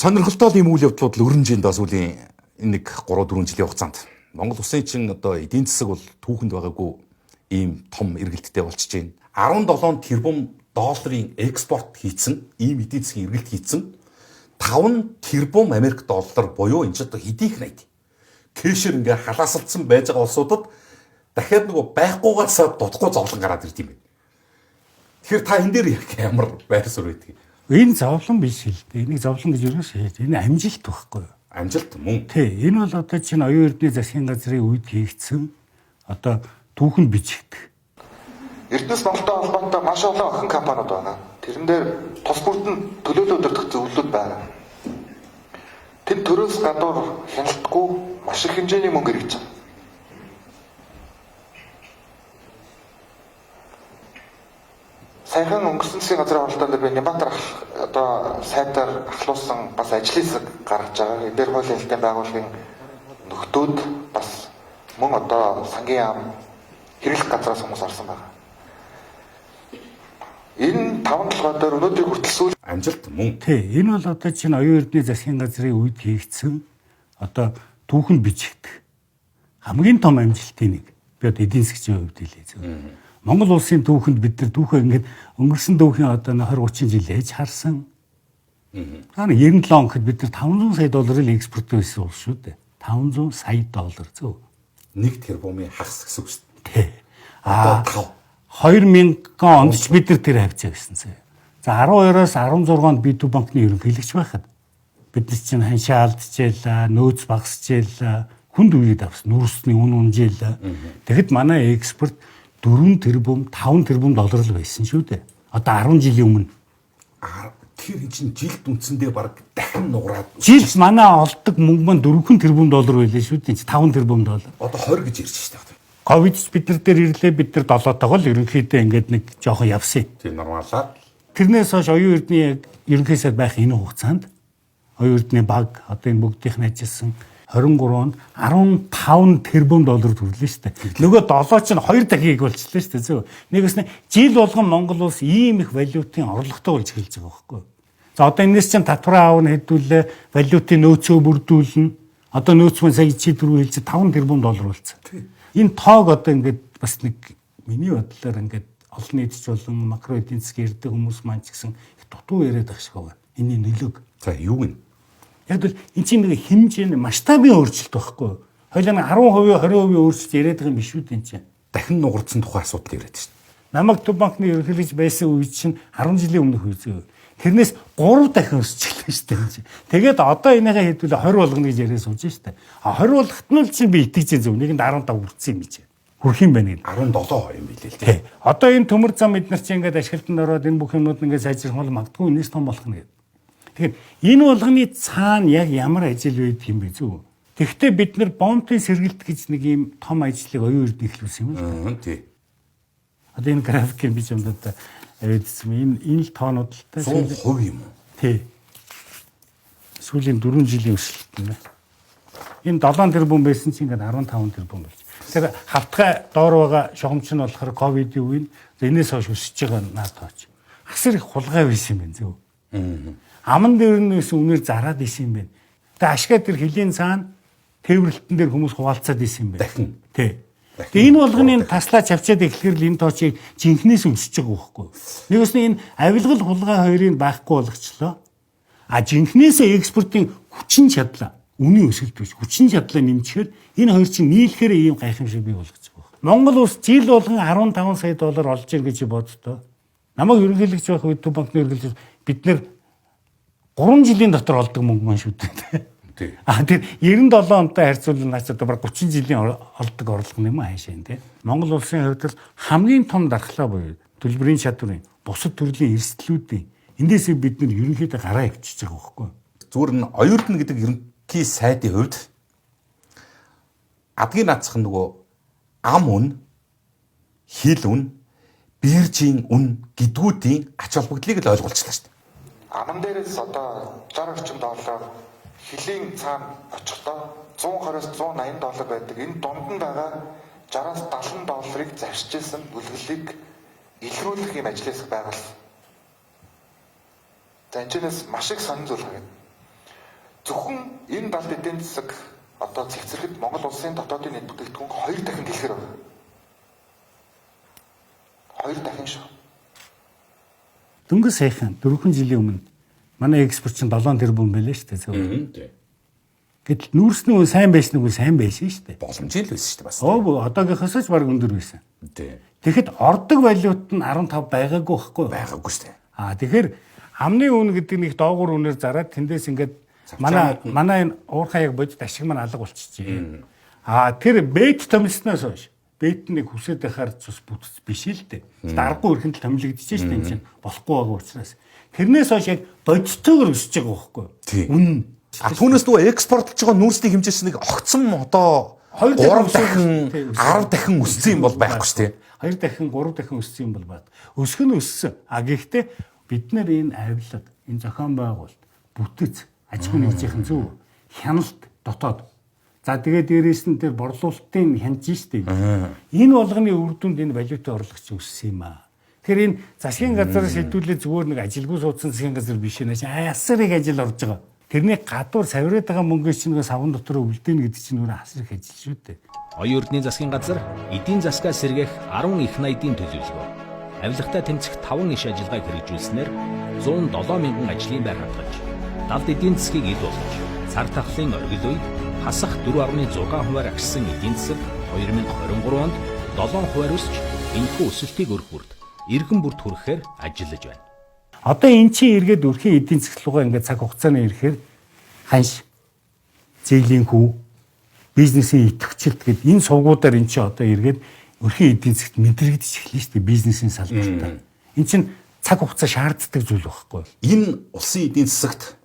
Сонирхолтой юм үйл явдлууд л өрнөжинд бас үлийн энэ нэг 3-4 жилийн хугацаанд Монгол улсын чинь одоо эдийн засаг бол түүхэнд байгаагүй ийм том эргэлттэй болчихж байна. 17 тэрбум долларын экспорт хийцэн, ийм эдийн засгийн эргэлт хийцэн 5 тэрбум Америк доллар буюу энэ ч одоо хэдийнх найд. Кэшэр ингээ халаасалдсан байж байгаа улсуудад дахиад нөгөө байхгүйгаас дутхгүй зовлон гараад ирд юм байна. Тэгэхээр та энэ дээр ямар байр суурь байдгийг. Энэ зовлон биш л дээ. Энийг зовлон гэж юу шээ. Энэ амжилт байхгүй юу? Амжилт мөн. Тий, энэ бол одоо чинь оюун эрдэнэ засгийн газрын үед хийгдсэн одоо түүхэнд бичигдэх. Эрдэнэс Монголтой холбоотой маш олон охин компаниуд байна. Тэрэн дээр тус бүрдэн төлөөлөл өдөртөх зөвлөлүүд байна. Тэд төрөөс гадуур хяналтгүй маш их хэмжээний мөнгө хэрэгжиж байгаа. Саяхан өнгөрсөн засгийн газрын оролдоон дээр би Нямбатар одоо сайтаар ахлуулсан бас ажлын хэсэг гаргаж байгаа. Энэ дээр хуулийн хэлтийн байгууллагын нөхдөөд бас мөн одоо сангийн яам хэрэглэх газраас хүмүүс орсон байна. Энэ 5 толгой дээр өнөөдрийг хүртэл сүүл Амжилт мөн. Тий, энэ бол одоо чинь оюун эрдэнэ засгийн газрын үед хийгдсэн одоо түүхэнд бичигдэх хамгийн том амжилтын нэг. Би одоо эдийн засгийн хувьд хэлээ зөв. Монгол улсын түүхэнд бид нар түүхээ ингээд өнгөрсөн түүхийн одоо 20-30 жил ээж харсан. Аа 97 он гэхэд бид нар 500 сая долларын экспорт хийсэн улс шүү дээ. 500 сая доллар зөв. 1 тэрбумын хагас гэсэн үг шүү дээ. Тий. Одоо 2000 онд ч бид нар тэр хавцаа гэсэн зэ. За 12-оос 16 онд B2 банкны ерөнхийлөгч байхад бид нар чинь ханшаа алдчихлаа, нөөц багасчихлаа, хүнд үед авсан, нүрсний үн унжээлаа. Тэгэхэд манай экспорт 4 тэрбум, 5 тэрбум доллар л байсан шүү дээ. Одоо 10 жилийн өмнө. Тэр чинь жилд үндсэндээ баг дахин нугараад Жилд манай олдог мөнгө маань 4 тэрбум доллар байлаа шүү дээ. 5 тэрбум доллар. одоо 20 гэж ирж штэ. Ковид бид нар дээр ирлээ, бид нар 7-тойгоо л ерөнхийдөө ингээд нэг жоохон явсан. Тийм нормалаа. Тэрнээс хойш оюун эрдэнэ ерөнхий сайд байх энэ хугацаанд оюун эрдэнэ баг одоо энэ бүгдийнх нь ажилласан 23 онд 15 тэрбум доллар төрлөө шүү дээ. Нөгөө 7 чинь 2 дахин болчихлоо шүү дээ. Зөв. Нэгээс нь жил болгон Монгол улс ийм их валютын орлоготой болж эхэлж байгаа байхгүй юу? За одоо энэс чинь татвараа аав нь хэдүүлээ, валютын нөөцөө бүрдүүлнэ. Одоо нөөц маань сая чи дөрөв хэлж 5 тэрбум доллар болсон. Энэ тоог одоо ингээд бас нэг миний бодлоор ингээд олон нийтч болон макро эдийн засгийн эрдэ хүмүүс маань ч гэсэн их дутуу яриад ах шиг байна. Энийн нөлөөг. За юу вэ? Яг л энэ чинь нэг хэмжээний масштабын өөрчлөлт байхгүй юу? Хоёлаа 10%, 20% өөрчлөлт яриад байгаа юм биш үү энэ чинь? Дахин нугарсан тухай асуудал яриад шүү дээ. Намайг Төв банкны ерөнхийлөгч байсан үе чинь 10 жилийн өмнөх үе зөө. Тэрнээс 3 дахин өсчихлээ шүү дээ. Тэгээд одоо энийгээ хэдүүлээ 20 болгоно гэж яриад сууж шүү дээ. 20 болгохт нь л чинь би итгэж зөв. Нэгэнд 15 хүрсэн юм чи. Хүрх юм байна гэдэг. 17 юм билээ л тий. Одоо энэ төмөр зам бид нар чинь ингээд ашиглалтанд ороод энэ бүх юмнууд ингээд сайжрах бол магадгүй энэс том болох нь гэдэг. Тэгэхээр энэ болгоны цаана яг ямар ажил байдаг юм бэ зөв. Тэгэхдээ бид нар бомбын сэргэлт гэж нэг юм том ажлыг оюун эрдэнэ эхлүүлсэн юм байна. Тий. Одоо энэ графикийн би ч юм даа авэдсэн. Энэ л тоонууд л та 100% юм уу? Тий. Сүүлийн 4 жилийн өсөлт юм байна. Энэ 7 тэрбум байсан чинь ингээд 15 тэрбум болж. Тэгэхээр хавтгай доор байгаа шугамч нь болохоор ковидын үеийн энэс хойш өсөж байгаа наадаач. Асар их хулгай байсан юм байна зөв. Аман дээр нээс үнээр зараад исэн юм байна. Тэгээ ашгаа тэр хөлийн цаана тээвэрлэлтэн дээр хүмүүс хуваалцаад исэн юм байна. Дахин. Тий. Тэгээ энэ болгоны таслаа чавчаад эхлэхээр л энэ тоочийг жинхнээс өсөж байгаа байхгүй. Нэгээс нь энэ авилгал хулгай хоёрыг байхгүй болгочлоо. А жинхнээсээ экспортын хүчин чадлаа үнийн өсөлт биш. Хүчин чадлаа нэмчихээр энэ хоёр чинь нийлэхээр ийм гайхамшиг бий болгож байгаа. Монгол улс жил болгон 15 сая доллар олж ир гэж боддоо. Намайг ерөнхийлөгч байх үед Төв банкны ерөнхийлөгч бид нэр 3 жилийн дотор олдог мөнгө маань шүү дээ. Тий. Тэр 97 онтой харьцуулбал наач одоо баг 30 жилийн олдог орлого юм аашаа тий. Монгол улсын хувьд хамгийн том дархлаа буюу төлбөрийн чадварын бусад төрлийн эрсдлүүдийн эндээсээ бид нар ерөнхийдөө гараа ивчиж байгаа байхгүй. Зүгээр нь оюун эрдэнэ гэдэг ерөнхий сайдын хувьд адгийн наацх нөгөө ам үн, хил үн, биржийн үн гэдгүүдийн ач холбогдлыг л ойлгуулчихлаа шүү дээ. аман дээрээс одоо 60 орчим доллар хилийн цаана очихдоо 120-180 доллар байдаг. Энэ дунд нь байгаа 60-аас 70 долларыг зарчилсан бүлгэлийг илрүүлэх юм ажлаас байгуулсан. За энэчнээс маш их сонин зүйл харагдана. Зөвхөн энэ 70 эдийн засаг одоо цэгцэрэхэд Монгол улсын дотоодын нийт бүтээгдэхүүн 2 дахин дэлгэр байна. 2 дахин шүү. Дөнгөж сайхан 4 жилийн өмнө манай экспорт чинь 7 тэрбум байлаа шүү дээ. Тий. Гэтэл нүүрсний үн сайн байсныг сайн байсан шүү дээ. Боломжтой л байсан шүү дээ бас. Одоогийнхоос ч баг өндөр байсан. Тий. Тэгэхэд ордог валют нь 15 байгаагүй байхгүй юу? Байгаагүй шүү дээ. Тэгэхээр амны үн гэдэг нэг доогуур үнээр зараад тэндээс ингээд манай энэ уурхай яг бодит ашиг маань алга болчихжээ. Тэр бет томилсноос хойш бет нэг хүсээд байхаар цус бүтц биш л дээ. Даргагүй өрхөнд л томилогдчихэж шүү дээ энэ чинь болохгүй байгаа учраас. Тэрнээс хойш яг бодитойгоор өсөж байгаа байхгүй юу? Үн. Түүнээс нөгөө экспортлж байгаа нүүрсний хэмжээс нэг огцом одоо 3 дахин 10 дахин өссөн юм бол байхгүй шүү дээ. 2 дахин 3 дахин өссөн юм бол бат. Өсөх нь өссөн. Гэхдээ бид нэр энэ авилга, энэ зохион байгуулалт, бүтэц, аж ахуйн нэгжийн зөв, хяналт дотоод. За тэгээд дээрээс нь тэр борлуулалтын хянаж штеп. Энэ болгоны үр дүнд энэ валютын орлогч өссөн юм аа. Тэгэхээр энэ засгийн газраас хэдүүлээ зүгээр нэг ажилгүй суудсан засгийн газар биш нэ. Асар их ажил орж байгаа. Тэрний гадуур савираад байгаа мөнгөө чинь нөгөө савн дотор үлдээнэ гэдэг чинь өөрөө асар их ажил шүү дээ. Оюун эрдэнэ засгийн газар эдийн засгаа сэргээх 10 их найдын төлөвлөгөө, авилгатай тэмцэх 5 иш ажиллагааг хэрэгжүүлснээр 107 мянган ажлын байр хадгалж, далд эдийн засгийг ил болгож, цар тахлын оргил үе хасах 4.6 хувиар агшсан эдийн засаг 2023 онд 7 хувиар өсч энэхүү өсөлтийг өрх бүрд иргэн бүрд хүрэхээр ажиллаж байна. Одоо эн чинь эргээд өрхийн эдийн засаг руугаа ингээд цаг хугацааны ирэхээр ханш зээлийн хүү бизнесийн идэвхжилт гэдэг энэ сувгуудаар эн чинь одоо эргээд өрхийн эдийн засагт мэдрэгдэж эхэлнэ шүү дээ бизнесийн салбартаа. Эн чинь цаг хугацаа шаарддаг зүйл байхгүй. Энэ улсын эдийн засагт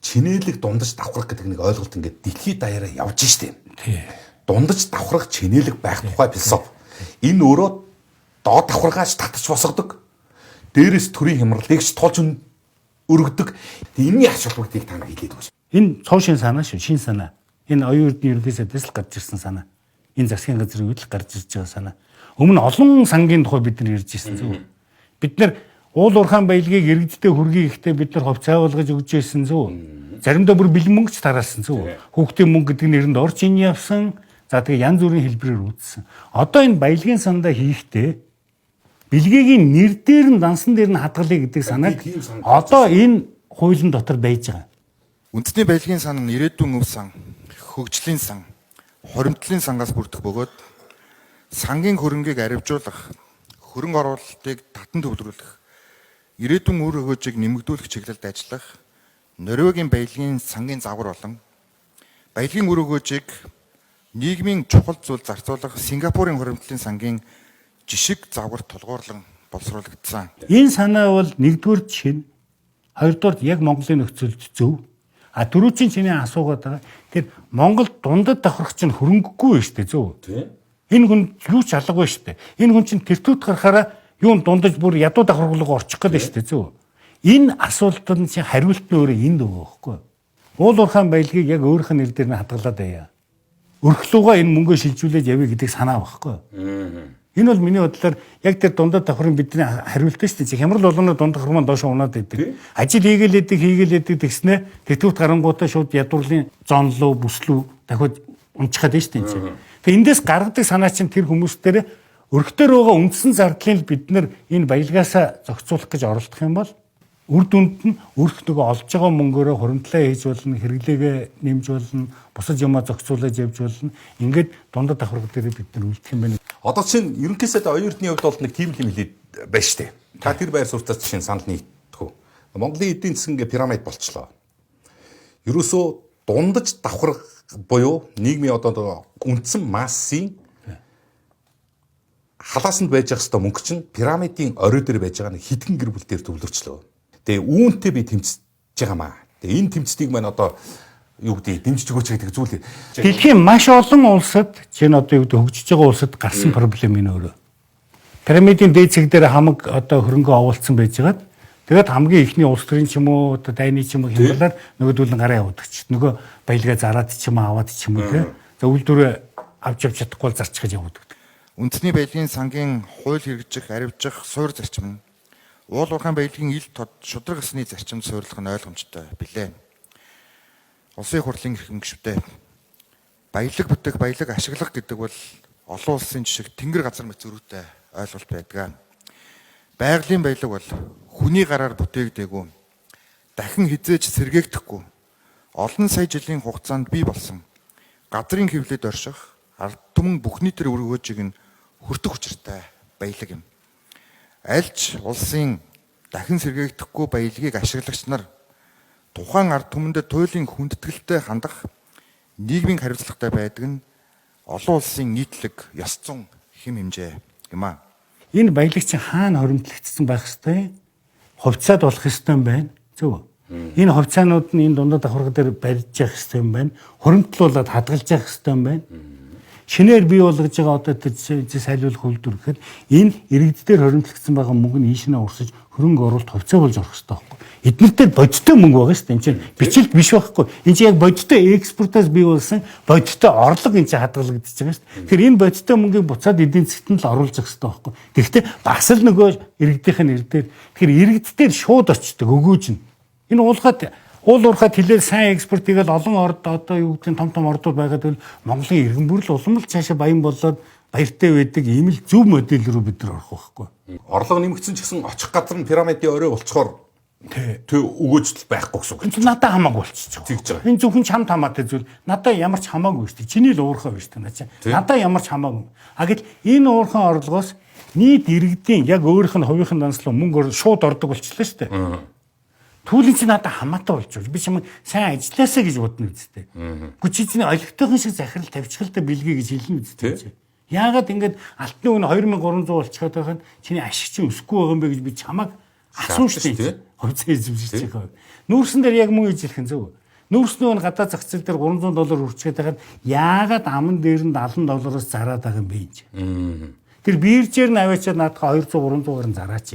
чинээлэг дундаж давхрах гэдэг нэг ойлголт ингээд дэлхийд даяараа явж штеп. Тий. Дундаж давхрах чинээлэг байх тухай философи. Энэ өөрөө доод давхаргаач татаж босгодог. Дээрээс төрийн хямралыг ч тулж өргөдөг. Энэний ач холбогдыг та нар хэлээд байгаа шүү. Энэ цоо шин санаа шүү, шин санаа. Энэ оюун эрдэнэ ерөнхий сайдаас л гарч ирсэн санаа. Энэ засгийн газрын үед л гарч ирж байгаа санаа. Өмнө олон сангийн тухай бид нар ярьж ирсэн зүг. Бид нар уул уурхаан баялагийг иргэдтэй хүргэе гэхдээ бид нар ховцоогоолгож өгч ирсэн зүг. Заримдаа бүр бэлэн мөнгөч тараасан зүг. Хүүхдийн мөнгө гэдэг нэрэнд орж ин явсан. За тэгээ янз бүрийн хэлбэрээр үүссэн. Одоо энэ баялагын сандаа хийхдээ бэлгээгийн нэр дээр нь дансан дээр нь хадгалъя гэдэг санааг одоо энэ хуулийн дотор байж байгаа. Үндэсний баялагын сан нь ирээдүйн өв сан, хөгжлийн сан, хоримтлын сангаас бүрдэх бөгөөд сангийн хөрөнгийг аривжуулах, хөрөнгө оруулалтыг татан төвлөрүүлэх, ирээдүйн үр өгөөжийг нэмэгдүүлэх чиглэлд ажиллах, Норвегийн баялагын сангийн загвар болон баялагын үр өгөөжийг нийгмийн чухал зүйл зарцуулах Сингапурын хоримтлын сангийн жишг загвар тулгуурлан боловсруулагдсан. Энэ санаа бол нэгдүгээр жишээ нь, хоёрдугаар яг Монголын нөхцөлд зөв. Дөрөв чинь чиний асуугаад байгаа. Тэр Монгол дундад давхрах чинь хөрөнгөгүй байна шүү дээ зөв. Энэ хүн юу ч алгагүй шүү дээ. Энэ хүн чинь тэртүүд гарахаараа юун дундаж бүр ядуу давхаргалгаа орчих гээд шүү дээ зөв. Энэ асуултанд чинь хариулт нь өөрөө энд байгаа байхгүй. Уул уурхаан баялагийг яг өөрийнх нь нэр дээр нь хадгалаад байя. Өрхлөөгөө энэ мөнгөө шилжүүлээд явъя гэдэг санаа байхгүй. Энэ бол миний бодлоор яг тэр дундад давхрын бидний хариулт шүү дээ. Хямрал болгоно дундад давхар маань доош унаад идэг. Ажил хийгээл идэг тэгснэ тэтгүүт гарангуудаа шууд ядуурлын зонлоо бүслүү дахиад унчихад шүү дээ. Тэгээ эндээс гаргадаг санаа чинь тэр хүмүүс дээр өргөтөр байгаа үндсэн зардлыг бид нар энэ баялгаасаа зохицуулах гэж оролдох юм бол үр дүнд нь өрх нөгөө олж байгаа мөнгөөрөө хуримтлаа хийж болно, хэрэглээгээ нэмж болно, бусад юмаа зохицуулаад явж болно. Ингээд дундад давхарга дээр бид нар үлдэх юм байна. Одоо чинь ерөнхий сайд оюун эрдэнэ хувьд бол нэг тийм юм хэлээд байна штэ. Та тэр байр суурьтаас чинь санал нийтгүү. Монголын эдийн засаг ингээ пирамид болчлоо. Ерөөсөө дундаж давхарга буюу нийгмийн одоо үндсэн массын халаасанд байж ах хэвээр мөнгө чинь пирамидын орой дээр байж байгаа нэг хитгэн гэр бүл дээр төвлөрчлөө. Тэгээ үүнтэй би тэмцэж байгаамаа. Тэгээ энэ тэмцдгийг маань одоо юу гэдэг дэмжиж өгөөч гэдэг зүйл. Дэлхийн маш олон улсад чинь одоо юу гэдэг хөгжиж байгаа улсад гарсан проблем энэ өөрөө. Пирамидын дээд цэг дээр хамаг одоо хөрөнгө оруулсан байжгаад тэгээд хамгийн ихний улс төрийн ч юм уу одоо дайны ч юм уу хямралаар нөгөөдөл нь гараа явуудагч. Нөгөө баялгаа зараад ч юм аваад ч юм уу те. За үйлдвэрээ авч чадахгүй бол зарчихж явуудаг. Үндэсний баялагын сангийн хууль хэрэгжих, аривжих, суур зарчим нь уул уурхаан баялагын ил тод шудраг ёсны зарчимд суйрлах нь ойлгомжтой билээ. Улсын хурлын гишүүн гишүүтэй. Баялаг бүтээх, баялаг ашиглах гэдэг бол олон улсын жишг тэнгэр газар мэт зөрүүтэй ойлголт байдаг. Байгалийн баялаг бол хүний гараар бүтээгдээгүй, дахин хизээж сэргээгдэхгүй, олон сая жилийн хугацаанд бий болсон газрын хэвлэлд орших ард түмэн бүхний төр өргөөжийг нь хүртэх учиртай баялаг юм. Альч улсын дахин сэргээгдэхгүй баялагийг ашиглагч нар тухайн ард түмэндээ туйлын хүндэтгэлтэй хандах нийгмийн хариуцлагатай байдаг нь олон улсын нийтлэг ёс зүйн хэм хэмжээ юм аа. Энэ баялаг чинь хаана хоримтлагдсан байх ёстой? Хувьцаад болох ёстой юм байна. Зөв. Энэ хувьцаанууд нь энэ дундад давхарга дээр барьж явах ёстой юм байна. Хоримтлуулаад хадгалж явах ёстой юм байна. Шинээр бий болгож байгаа одоо тэр сайлуулах үйлдвэр гэхэд энэ иргэдээр хоримтлагдсан байгаа мөнгө нь ийшнээ урсаж хөрөнгө оруулалт хувьцаа болж орох ёстой байхгүй. Эднэртэй бодиттой мөнгө байгаа шүү дээ. Энд чинь бичлэлт биш байхгүй. Энд чинь яг бодиттой экспортоос бий болсон бодиттой орлого энэ чинь хадгалагдчихж байгаа шүү дээ. Тэгэхээр энэ бодиттой мөнгийг буцаад эдийн засгт нь л оруулж явах ёстой байхгүй. Тэгэхдээ бас л нөгөө иргэдийнх нь нэр дээр тэгэхээр иргэддээр шууд очдог өгөөж нь. Энэ уулуурхад хилээр сайн экспорт хийгээл олон орд одоо юу гэдэг нь том ордууд байгаад бол Монголын иргэн бүрл улам л цаашаа баян болоод баяртай байдаг ийм л зөв модель рүү бид нар орох байхгүй. Орлого нэмэгдсэн ч гэсэн очих газар нь пирамидын орой болцохоор тэг өгөөжл байхгүй гэсэн үг. Энэ надад хамаагүй болчихж Тэгж байгаа. байгаа. Энэ зөвхөн чамд хамаатай зүйл. Надад ямар ч хамаагүй шүү дээ. Чиний л уурхай байна шүү дээ. Наа чи. Надад ямар ч хамаагүй. А гэтэл энэ уурхай орлогоос нийт иргэдийн яг өөрийнх нь хувийнх нь данслуу мөнгө шууд ордог болчихлоо шүү дээ. Түүлийн чи надад хамаатай болж байна. Би чамд сайн ажилласаа гэж бодно үстэй. Гэхдээ чи чиний олигтойхон шиг захирал тавьчихалтай бэлгээ гэж хэлнэ үстэй. Яагаад ингэж алтны үн 2300 болчиход байгаа нь чиний ашиг чинь өсөхгүй байгаа юм бэ гэж би чамайг асууж штэ. Хувьцаа эзэмшиж байгаа. Нүүрсэн дээр яг мөн ижлэх нь зөв. Нүүрснөө нь гадаа зах зээл дээр $300 хүрчээд байгаад яагаад аман дээр нь $70 зараад байгаа юм бэ энэ. Тэр биржээр нь аваачаад наадах 200 300-аар нь зараач.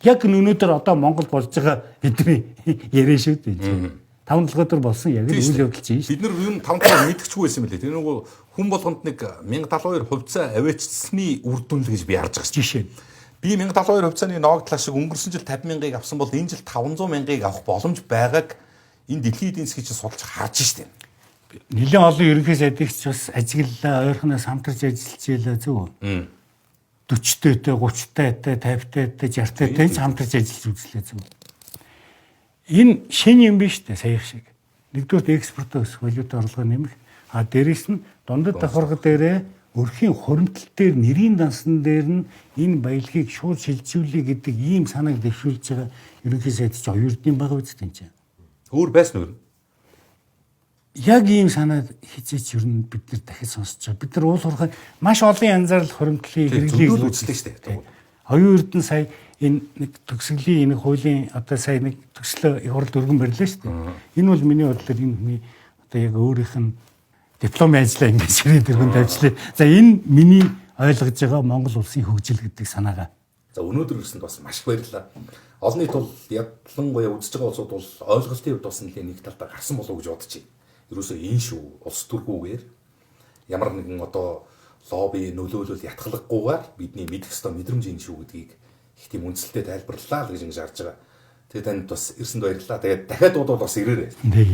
Яг өнөөдөр одоо Монгол болж байгаа бидний яриа шүү дээ. 5-7 өдөр болсон яг л үйл явдал чинь шүү. Бид нар юу 5 мэдчихгүй байсан мөлий. Тэр нөгөө хүн болгонд нэг 1072 хувьцаа аваачсны үр дүн л гэж би харж байгаа шүү. Жишээ. Би 1072 хувьцааны ноогдлаа шиг өнгөрсөн жил 50,000-ыг авсан бол энэ жил 500,000-ыг авах боломж байгааг энэ дэлхийн эдийн засгийн чинь судалж харж штеп. Нилээн олон ерөнхий сайдынхч бас ажиглалаа, ойрхоноос хамтарч ажиллаж ийлээ зөв. 40-тэй, 30-тай, 50-тай, 60-тай хамтарч ажиллаж үзлээ зөв. Энэ шин юм биш үү саях шиг. Нэгдүгээр экспортоо өсөх, валюта орлого нэмэх. А дээрэс нь дундад давхарга дээрээ өрхийн хуримтлал дээр нэрийн дансан дээр нь энэ баялагийг шууд шилжүүлэе гэдэг ийм санааг дэвшүүлж байгаа ерөнхий сайд чи оюутны байгаа үст энэ чинь. Өөр байсан уу? Яг ийм санаа хизээч ер нь бид нар дахиж сонсож байгаа. Бид нар уул уурхай маш олон янзаар л хуримтлалын хэрэглэгийг үзлээ шүү дээ. Оюун эрдэнэ сая энэ нэг төгсгөлийн энэ хуулийн одоо сая нэг төслөө хурал өргөн барьлаа шүү дээ. Энэ бол миний бодлоор энэ хүний одоо яг өөрийнх нь дипломын ажлаа ингэж ширээ дэргэн тавьчлаа. За энэ миний ойлгож байгаа Монгол улсын хөгжил гэдэг санаагаа. За өнөөдөр ирсэнд бас маш их баярлалаа. Олон нийт бол ялангуяа үзэж байгаа улсууд бол ойлголтын хувьд бас нэг талдаа гарсан болов уу гэж бодож байна. Ерөөсөө энэ шүү улс төргүүгээр ямар нэгэн одоо лобби нөлөөлөл ятгалахгүйгээр бидний мэдэх ёстой мэдрэмж энэ шүү гэдгийг их тийм үнэлтэд тайлбарлалаа л гэж ингэж харж байгаа. Тэгээд танд бас ирсэнд баярлалаа. Тэгээд дахиад удаад бас ирээрэй. Тэг.